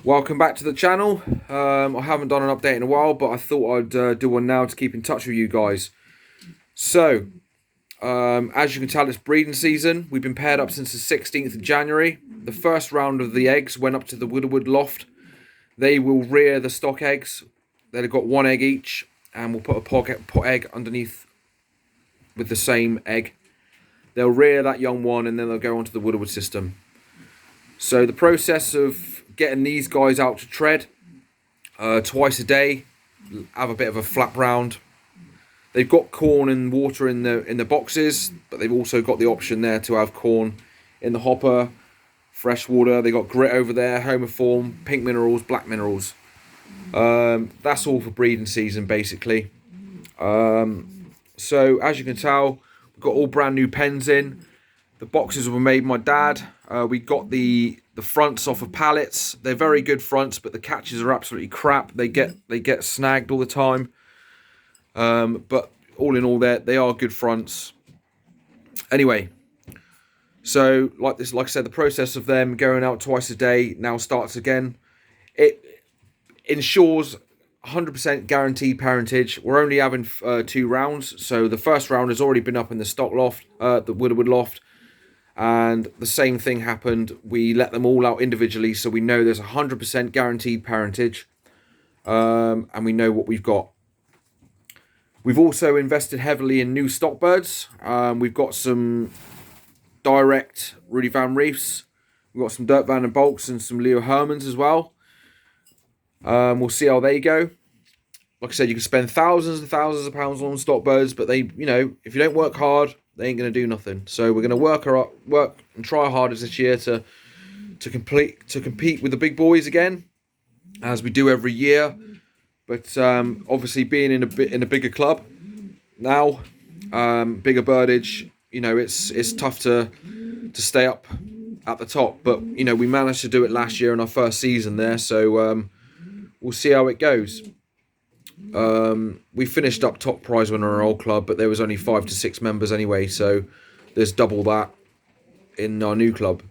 Welcome back to the channel. I haven't done an update in a while, but I thought I'd do one now to keep in touch with you guys. So, as you can tell, it's breeding season. We've been paired up since the 16th of January. The first round of the eggs went up to the Widowwood loft. They will rear the stock eggs. They've got one egg each, and we'll put a pot egg underneath with the same egg. They'll rear that young one, and then they'll go onto the Widowwood system. So the process of getting these guys out to tread twice a day, have a bit of a flap round. They've got corn and water in the boxes, but they've also got the option there to have corn in the hopper, fresh water. They got grit over there, homoform, pink minerals, black minerals. That's all for breeding season basically. So as you can tell, we've got all brand new pens in. The boxes were made by my dad. We got the fronts off of pallets. They're very good fronts, but the catches are absolutely crap. They get snagged all the time. But all in all, they are good fronts. Anyway, so like I said, the process of them going out twice a day now starts again. It ensures 100% guaranteed parentage. We're only having 2 rounds, so the first round has already been up in the stock loft, the Widowwood loft. And the same thing happened. We let them all out individually, so we know there's 100% guaranteed parentage, and we know what we've got. We've also invested heavily in new stock birds. We've got some direct Rudy Van Reefs. We've got some Dirk Van den Bolks and some Leo Hermans as well. We'll see how they go. Like I said, you can spend thousands and thousands of pounds on stock birds, but they, if you don't work hard, they ain't going to do nothing. So we're going to work and try our hardest this year to compete with the big boys again, as we do every year. But obviously, being in a bigger club now, bigger birdage, it's tough to stay up at the top. But we managed to do it last year in our first season there. So we'll see how it goes. We finished up top prize winner in our old club, but there was only 5 to 6 members anyway, so there's double that in our new club.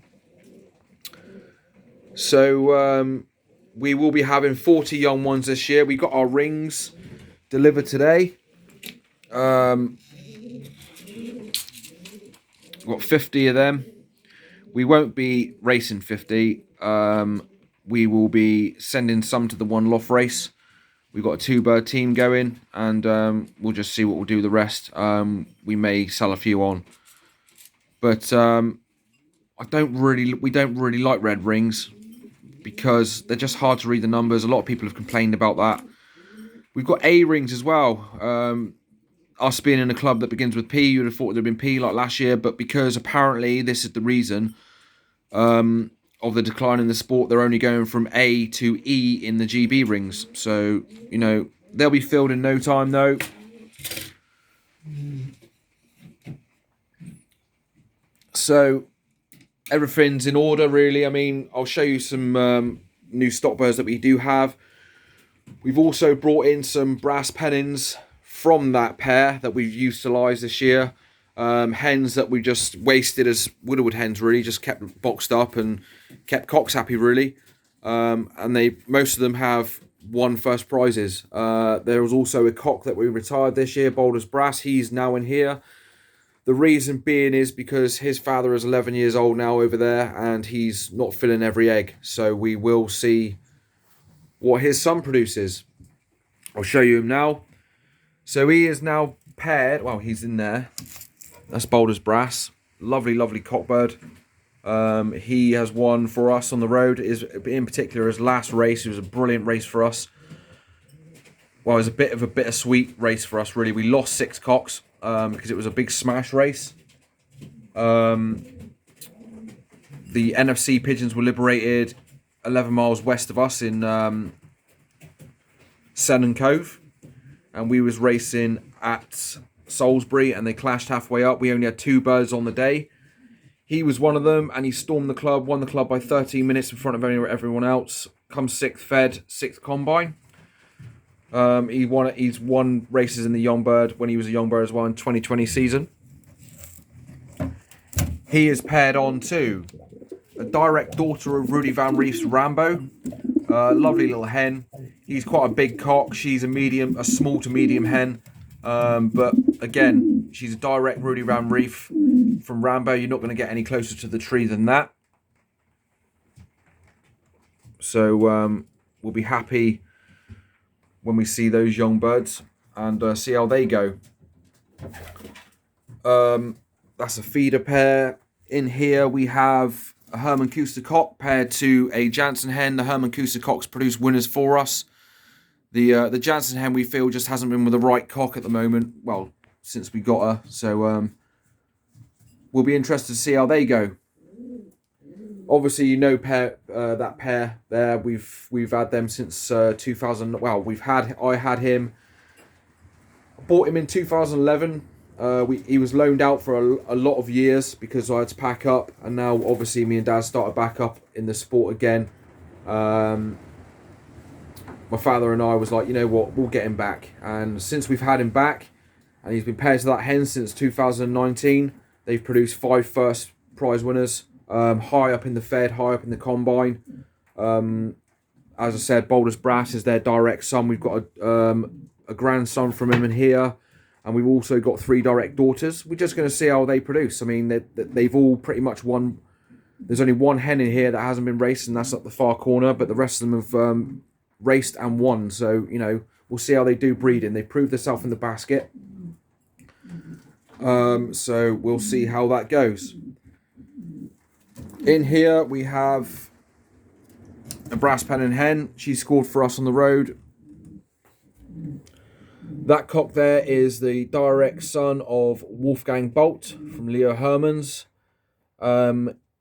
So we will be having 40 young ones this year. We got our rings delivered today. Got 50 of them. We won't be racing 50. We will be sending some to the one loft race. We've got a 2-bird team going, and we'll just see what we'll do with the rest. We may sell a few on, but we don't really like red rings because they're just hard to read the numbers. A lot of people have complained about that. We've got A rings as well. Us being in a club that begins with P, you'd have thought there'd been P like last year, but because apparently this is the reason of the decline in the sport, they're only going from A to E in the GB rings. So, they'll be filled in no time though. So, everything's in order really. I mean, I'll show you some new stock birds that we do have. We've also brought in some brass pennons from that pair that we've utilised this year. Hens that we just wasted as Widowwood hens, really just kept boxed up and kept cocks happy really. And most of them have won first prizes. There was also a cock that we retired this year, Boulders Brass. He's now in here. The reason being is because his father is 11 years old now over there, and he's not filling every egg. So we will see what his son produces. I'll show you him now. So he is now paired. Well, he's in there. That's Boulders Brass. Lovely, lovely cockbird. He has won for us on the road. In particular, his last race. It was a brilliant race for us. Well, it was a bit of a bittersweet race for us, really. We lost 6 cocks because it was a big smash race. The NFC pigeons were liberated 11 miles west of us in Sennen Cove. And we was racing at Salisbury, and they clashed halfway up. We only had 2 birds on the day. He was one of them, and he stormed the club, won the club by 13 minutes in front of everyone else. Comes 6th fed, 6th combine. He's won races in the young bird when he was a young bird as well in 2020 season. He is paired on to a direct daughter of Rudy Van Reef's Rambo. Lovely little hen. He's quite a big cock. She's a small to medium hen. But again, she's a direct Rudy Van Reef from Rambo. You're not going to get any closer to the tree than that. So we'll be happy when we see those young birds and see how they go. That's a feeder pair. In here we have a Herman Kuster cock paired to a Jansen hen. The Herman Kuster cocks produce winners for us. The Jansen hen, we feel, just hasn't been with the right cock at the moment. Well, since we got her. So we'll be interested to see how they go. Obviously, you know that pair there. We've had them since 2000. Well, I had him. Bought him in 2011. He was loaned out for a lot of years because I had to pack up, and now obviously me and Dad started back up in the sport again. My father and I was like, you know what, we'll get him back. And since we've had him back, and he's been paired to that hen since 2019, they've produced 5 first prize winners, high up in the Fed, high up in the combine. As I said, Boulders Brass is their direct son. We've got a grandson from him in here, and we've also got 3 direct daughters. We're just going to see how they produce. I mean, they've all pretty much won. There's only one hen in here that hasn't been raced, and that's up the far corner, but the rest of them have raced and won. So, you know, we'll see how they do breeding. They proved themselves in the basket. So we'll see how that goes. In here we have a brass pennon hen. She scored for us on the road. That cock there is the direct son of Wolfgang Bolt from Leo Hermans.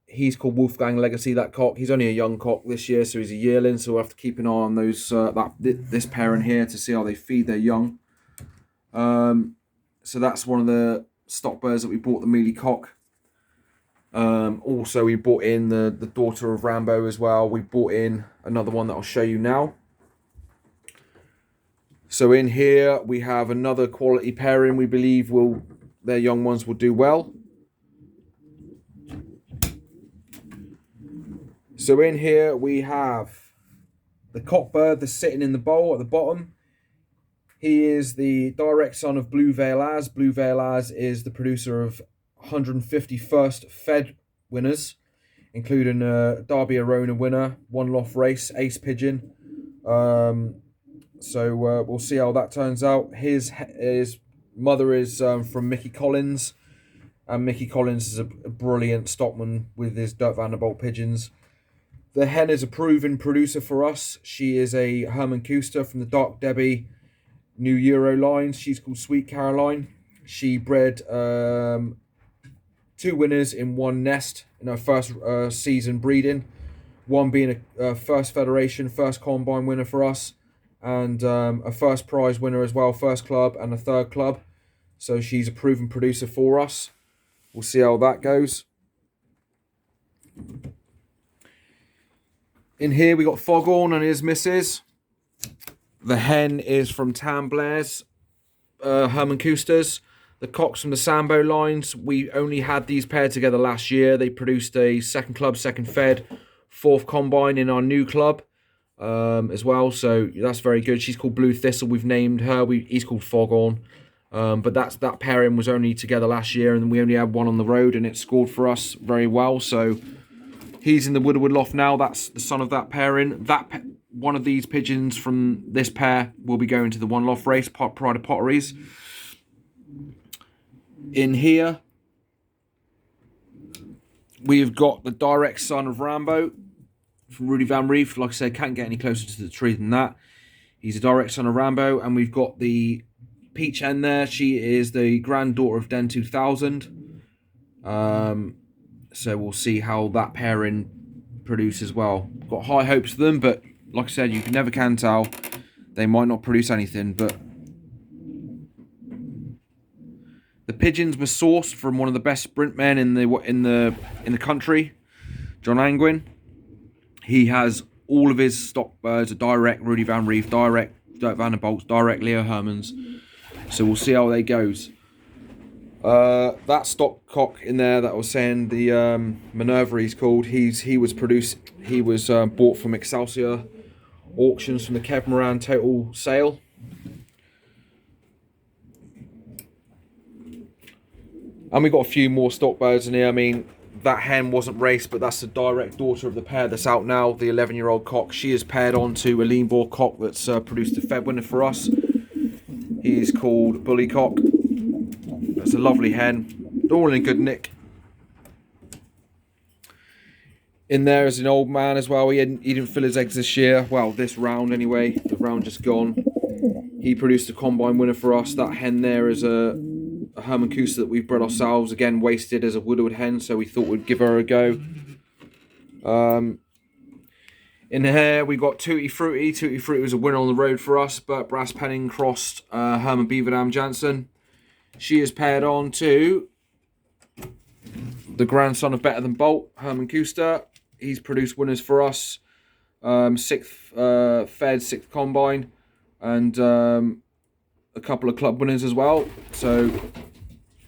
He's called Wolfgang Legacy, that cock. He's only a young cock this year, so he's a yearling, so we'll have to keep an eye on those this pair in here to see how they feed their young. So that's one of the stock birds that we bought, the mealy cock. Also, we bought in the daughter of Rambo as well. We bought in another one that I'll show you now. So in here, we have another quality pairing. We believe their young ones will do well. So in here, we have the cockbird that's sitting in the bowl at the bottom. He is the direct son of Blue Veil Az. Blue Veil Az is the producer of 150 first Fed winners, including a Derby Arona winner, one loft race, Ace Pigeon. So we'll see how that turns out. His mother is from Mickey Collins, and Mickey Collins is a brilliant stockman with his Dirk Vanderbolt pigeons. The hen is a proven producer for us. She is a Herman Kuster from the Dark Debbie New Euro line. She's called Sweet Caroline. She bred 2 winners in one nest in her first season breeding. One being a first federation, first combine winner for us, and a first prize winner as well, first club and a third club. So she's a proven producer for us. We'll see how that goes. In here we got Foghorn and his missus. The hen is from Tam Blair's Herman Kusters. The cocks from the Sambo lines. We only had these paired together last year. They produced a second club, second fed, 4th combine in our new club as well. So that's very good. She's called Blue Thistle. We've named her. He's called Foghorn. But that pairing was only together last year, and we only had one on the road, and it scored for us very well. So he's in the Woodwood loft now. That's the son of that pairing. One of these pigeons from this pair will be going to the one loft race, Pride of Potteries. In here, we've got the direct son of Rambo from Rudy Van Reef. Like I said, can't get any closer to the tree than that. He's a direct son of Rambo, and we've got the peach hen there. She is the granddaughter of Den 2000. So we'll see how that pairing produces as well. Got high hopes for them, but like I said, you never can tell. They might not produce anything, but the pigeons were sourced from one of the best sprint men in the country, John Angwin. He has all of his stock birds are direct Rudy Van Reef, direct Dirk Vanderbolts, direct Leo Hermans. So we'll see how they goes. That stock cock in there that I was saying, the Minerva he's called. He was bought from Excelsior auctions from the Kev Moran total sale. And we got a few more stock birds in here. I mean, that hen wasn't raced, but that's the direct daughter of the pair that's out now, the 11-year-old cock. She is paired on to a lean boar cock that's produced a Fed winner for us. He's called Bully Cock. That's a lovely hen, all in good nick. In there is an old man as well. He didn't fill his eggs this year. Well, this round anyway. The round just gone. He produced a combine winner for us. That hen there is a Herman Kuster that we've bred ourselves. Again, wasted as a Woodward hen, so we thought we'd give her a go. In here, we got Tutti Frutti. Tutti Frutti was a winner on the road for us, but Brass Penning crossed Herman Beaverdam Jansen. She is paired on to the grandson of Better Than Bolt, Herman Kuster. He's produced winners for us. 6th Fed, 6th Combine, and a couple of club winners as well. So,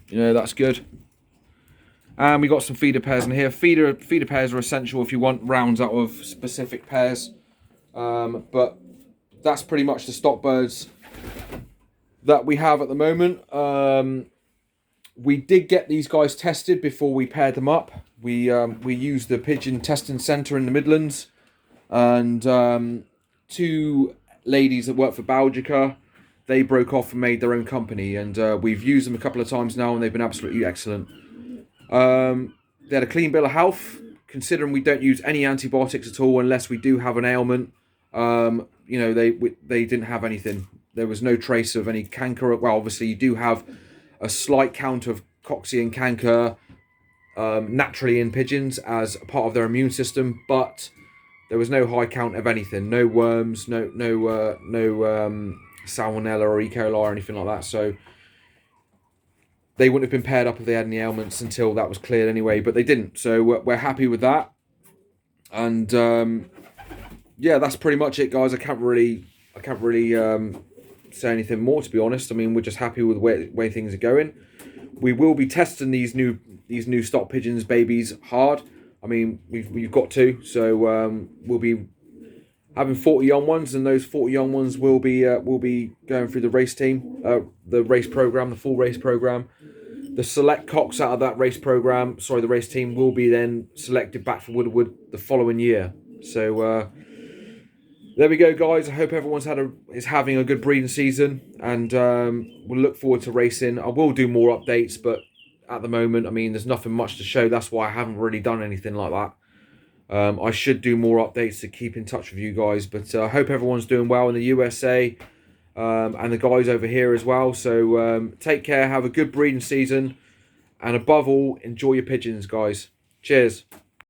you know, that's good. And we got some feeder pairs in here. Feeder pairs are essential if you want rounds out of specific pairs. But that's pretty much the stock birds that we have at the moment. We did get these guys tested before we paired them up. We used the pigeon testing centre in the Midlands, and 2 ladies that work for Baljica, they broke off and made their own company, and we've used them a couple of times now, and they've been absolutely excellent. They had a clean bill of health, considering we don't use any antibiotics at all unless we do have an ailment. You know, they didn't have anything. There was no trace of any canker. Well, obviously you do have a slight count of cocci canker naturally in pigeons as a part of their immune system, but there was no high count of anything. No worms, no salmonella or E. coli or anything like that. So they wouldn't have been paired up if they had any ailments until that was cleared anyway, but they didn't. So we're happy with that. And yeah, that's pretty much it, guys. I can't really say anything more, to be honest. I mean, we're just happy with the way things are going. We will be testing these new stock pigeons babies hard. I mean, we've got to. So we'll be having 40 young ones, and those 40 young ones will be going through the race team, the race program, the full race program. The select cocks out of that race program, the race team, will be then selected back for Woodward the following year. So there we go, guys. I hope everyone's is having a good breeding season, and we'll look forward to racing. I will do more updates, but at the moment, I mean, there's nothing much to show. That's why I haven't really done anything like that. I should do more updates to keep in touch with you guys, but I hope everyone's doing well in the USA, and the guys over here as well. So take care, have a good breeding season, and above all, enjoy your pigeons, guys. Cheers.